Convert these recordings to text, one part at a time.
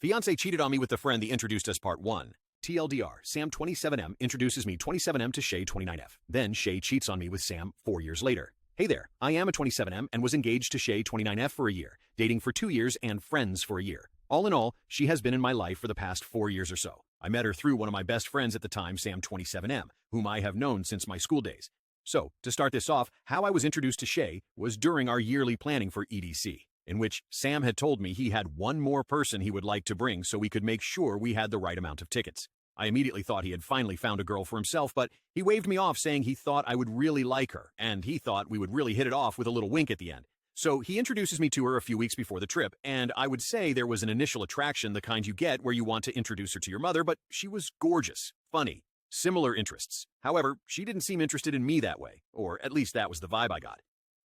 Fiancé cheated on me with the friend that introduced us part 1. TLDR, Sam 27M introduces me 27M to Shay 29F. Then Shay cheats on me with Sam 4 years later. Hey there, I am a 27M and was engaged to Shay 29F for a year, dating for 2 years and friends for a year. All in all, she has been in my life for the past 4 years or so. I met her through one of my best friends at the time, Sam 27M, whom I have known since my school days. So, to start this off, how I was introduced to Shay was during our yearly planning for EDC, in which Sam had told me he had one more person he would like to bring so we could make sure we had the right amount of tickets. I immediately thought he had finally found a girl for himself, but he waved me off saying he thought I would really like her, and he thought we would really hit it off with a little wink at the end. So he introduces me to her a few weeks before the trip, and I would say there was an initial attraction, the kind you get where you want to introduce her to your mother, but she was gorgeous, funny, similar interests. However, she didn't seem interested in me that way, or at least that was the vibe I got.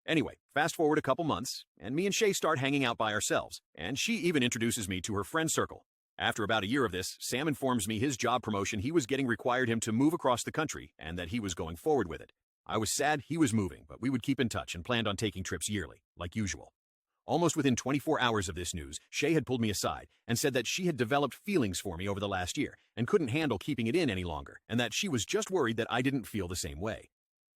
Anyway, fast forward a couple months, and me and Shay start hanging out by ourselves, and she even introduces me to her friend circle. After about a year of this, Sam informs me his job promotion he was getting required him to move across the country, and that he was going forward with it. I was sad he was moving, but we would keep in touch and planned on taking trips yearly, like usual. Almost within 24 hours of this news, Shay had pulled me aside and said that she had developed feelings for me over the last year and couldn't handle keeping it in any longer, and that she was just worried that I didn't feel the same way.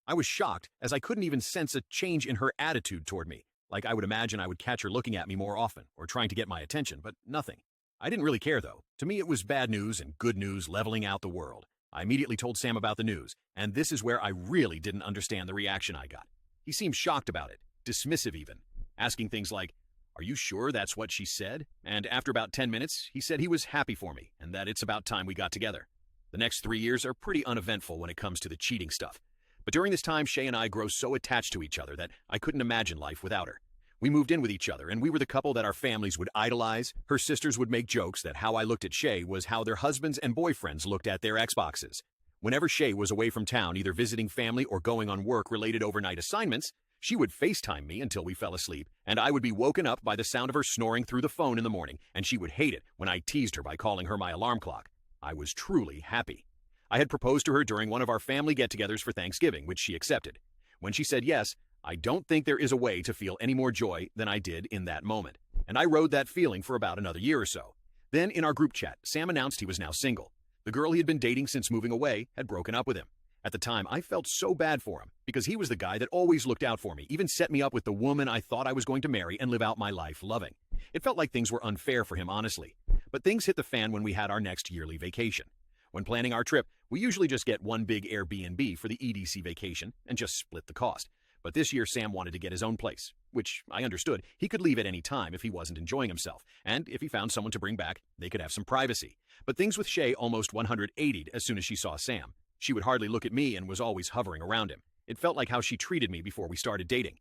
I was shocked, as I couldn't even sense a change in her attitude toward me, like I would imagine I would catch her looking at me more often or trying to get my attention, but nothing. I didn't really care though. To me it was bad news and good news leveling out the world. I immediately told Sam about the news, and this is where I really didn't understand the reaction I got. He seemed shocked about it, dismissive even, asking things like, "Are you sure that's what she said?" And after about 10 minutes, he said he was happy for me and that it's about time we got together. The next 3 years are pretty uneventful when it comes to the cheating stuff. But during this time, Shay and I grow so attached to each other that I couldn't imagine life without her. We moved in with each other, and we were the couple that our families would idolize. Her sisters would make jokes that how I looked at Shay was how their husbands and boyfriends looked at their Xboxes. Whenever Shay was away from town, either visiting family or going on work-related overnight assignments, she would FaceTime me until we fell asleep, and I would be woken up by the sound of her snoring through the phone in the morning, and she would hate it when I teased her by calling her my alarm clock. I was truly happy. I had proposed to her during one of our family get-togethers for Thanksgiving, which she accepted. When she said yes, I don't think there is a way to feel any more joy than I did in that moment, and I rode that feeling for about another year or so. Then in our group chat, Sam announced he was now single. The girl he had been dating since moving away had broken up with him. At the time, I felt so bad for him, because he was the guy that always looked out for me, even set me up with the woman I thought I was going to marry and live out my life loving. It felt like things were unfair for him, honestly. But things hit the fan when we had our next yearly vacation. When planning our trip, we usually just get one big Airbnb for the EDC vacation and just split the cost. But this year, Sam wanted to get his own place, which I understood. He could leave at any time if he wasn't enjoying himself, and if he found someone to bring back, they could have some privacy. But things with Shay almost 180'd as soon as she saw Sam. She would hardly look at me and was always hovering around him. It felt like how she treated me before we started dating.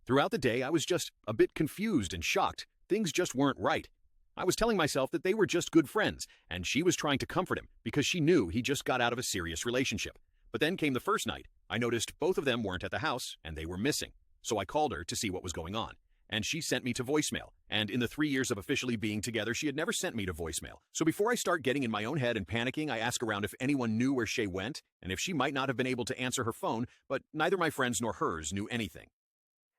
Throughout the day, I was just a bit confused and shocked. Things just weren't right. I was telling myself that they were just good friends, and she was trying to comfort him because she knew he just got out of a serious relationship. But then came the first night. I noticed both of them weren't at the house, and they were missing. So I called her to see what was going on. And she sent me to voicemail. And in the 3 years of officially being together, she had never sent me to voicemail. So before I start getting in my own head and panicking, I ask around if anyone knew where Shay went, and if she might not have been able to answer her phone, but neither my friends nor hers knew anything.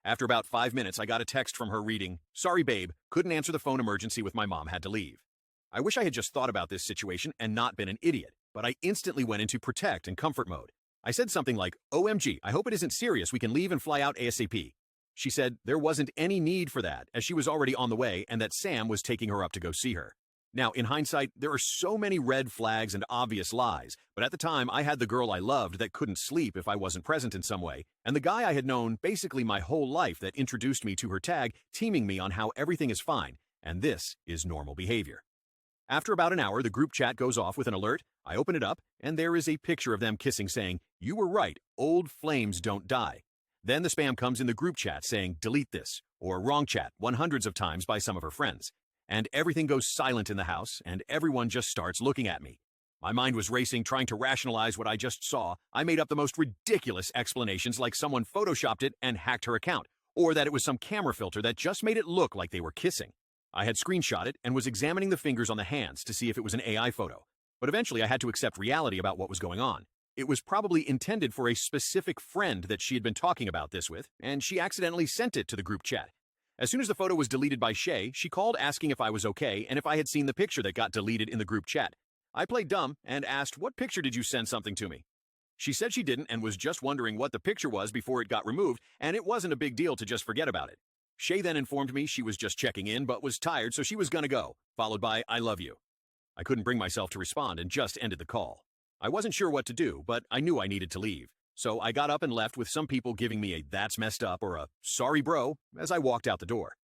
After about 5 minutes, I got a text from her reading, "Sorry babe, couldn't answer the phone emergency with my mom, had to leave." I wish I had just thought about this situation and not been an idiot, but I instantly went into protect and comfort mode. I said something like, "OMG, I hope it isn't serious, we can leave and fly out ASAP." She said there wasn't any need for that, as she was already on the way and that Sam was taking her up to go see her. Now, in hindsight, there are so many red flags and obvious lies, but at the time I had the girl I loved that couldn't sleep if I wasn't present in some way, and the guy I had known basically my whole life that introduced me to her tag, teaming me on how everything is fine, and this is normal behavior. After about an hour, the group chat goes off with an alert. I open it up, and there is a picture of them kissing saying, "You were right, old flames don't die." Then the spam comes in the group chat saying, "Delete this," or "Wrong chat," hundreds of times by some of her friends. And everything goes silent in the house, and everyone just starts looking at me. My mind was racing, trying to rationalize what I just saw. I made up the most ridiculous explanations like someone photoshopped it and hacked her account, or that it was some camera filter that just made it look like they were kissing. I had screenshot it and was examining the fingers on the hands to see if it was an AI photo. But eventually I had to accept reality about what was going on. It was probably intended for a specific friend that she had been talking about this with, and she accidentally sent it to the group chat. As soon as the photo was deleted by Shay, she called asking if I was okay and if I had seen the picture that got deleted in the group chat. I played dumb and asked, "What picture did you send something to me?" She said she didn't and was just wondering what the picture was before it got removed, and it wasn't a big deal to just forget about it. Shay then informed me she was just checking in but was tired, so she was gonna go, followed by, "I love you." I couldn't bring myself to respond and just ended the call. I wasn't sure what to do, but I knew I needed to leave. So I got up and left with some people giving me a "that's messed up" or a "sorry bro" as I walked out the door.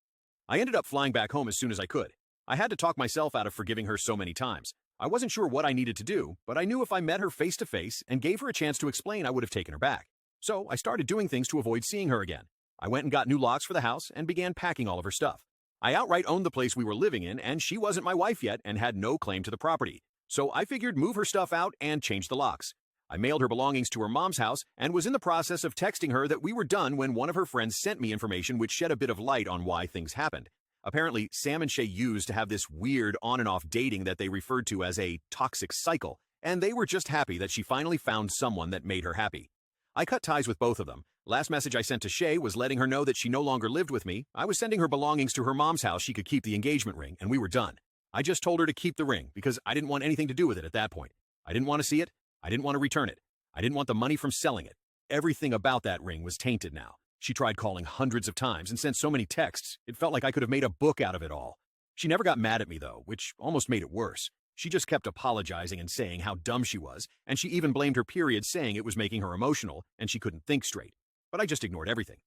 I ended up flying back home as soon as I could. I had to talk myself out of forgiving her so many times. I wasn't sure what I needed to do, but I knew if I met her face to face and gave her a chance to explain, I would have taken her back. So I started doing things to avoid seeing her again. I went and got new locks for the house and began packing all of her stuff. I outright owned the place we were living in, and she wasn't my wife yet and had no claim to the property. So I figured move her stuff out and change the locks. I mailed her belongings to her mom's house and was in the process of texting her that we were done when one of her friends sent me information which shed a bit of light on why things happened. Apparently, Sam and Shay used to have this weird on and off dating that they referred to as a toxic cycle, and they were just happy that she finally found someone that made her happy. I cut ties with both of them. Last message I sent to Shay was letting her know that she no longer lived with me. I was sending her belongings to her mom's house. She could keep the engagement ring, and we were done. I just told her to keep the ring because I didn't want anything to do with it at that point. I didn't want to see it. I didn't want to return it. I didn't want the money from selling it. Everything about that ring was tainted now. She tried calling hundreds of times and sent so many texts, it felt like I could have made a book out of it all. She never got mad at me though, which almost made it worse. She just kept apologizing and saying how dumb she was, and she even blamed her period, saying it was making her emotional and she couldn't think straight. But I just ignored everything.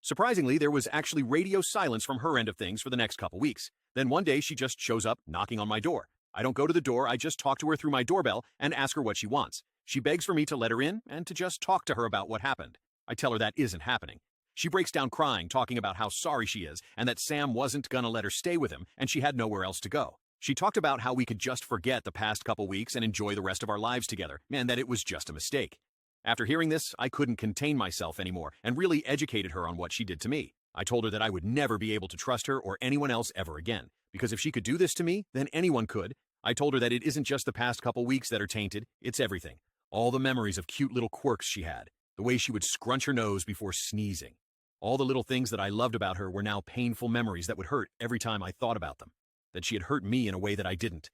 Surprisingly, there was actually radio silence from her end of things for the next couple weeks. Then one day she just shows up knocking on my door. I don't go to the door, I just talk to her through my doorbell and ask her what she wants. She begs for me to let her in and to just talk to her about what happened. I tell her that isn't happening. She breaks down crying, talking about how sorry she is and that Sam wasn't gonna let her stay with him and she had nowhere else to go. She talked about how we could just forget the past couple weeks and enjoy the rest of our lives together, and that it was just a mistake. After hearing this, I couldn't contain myself anymore and really educated her on what she did to me. I told her that I would never be able to trust her or anyone else ever again, because if she could do this to me, then anyone could. I told her that it isn't just the past couple weeks that are tainted, it's everything. All the memories of cute little quirks she had, the way she would scrunch her nose before sneezing. All the little things that I loved about her were now painful memories that would hurt every time I thought about them. That she had hurt me in a way that I didn't.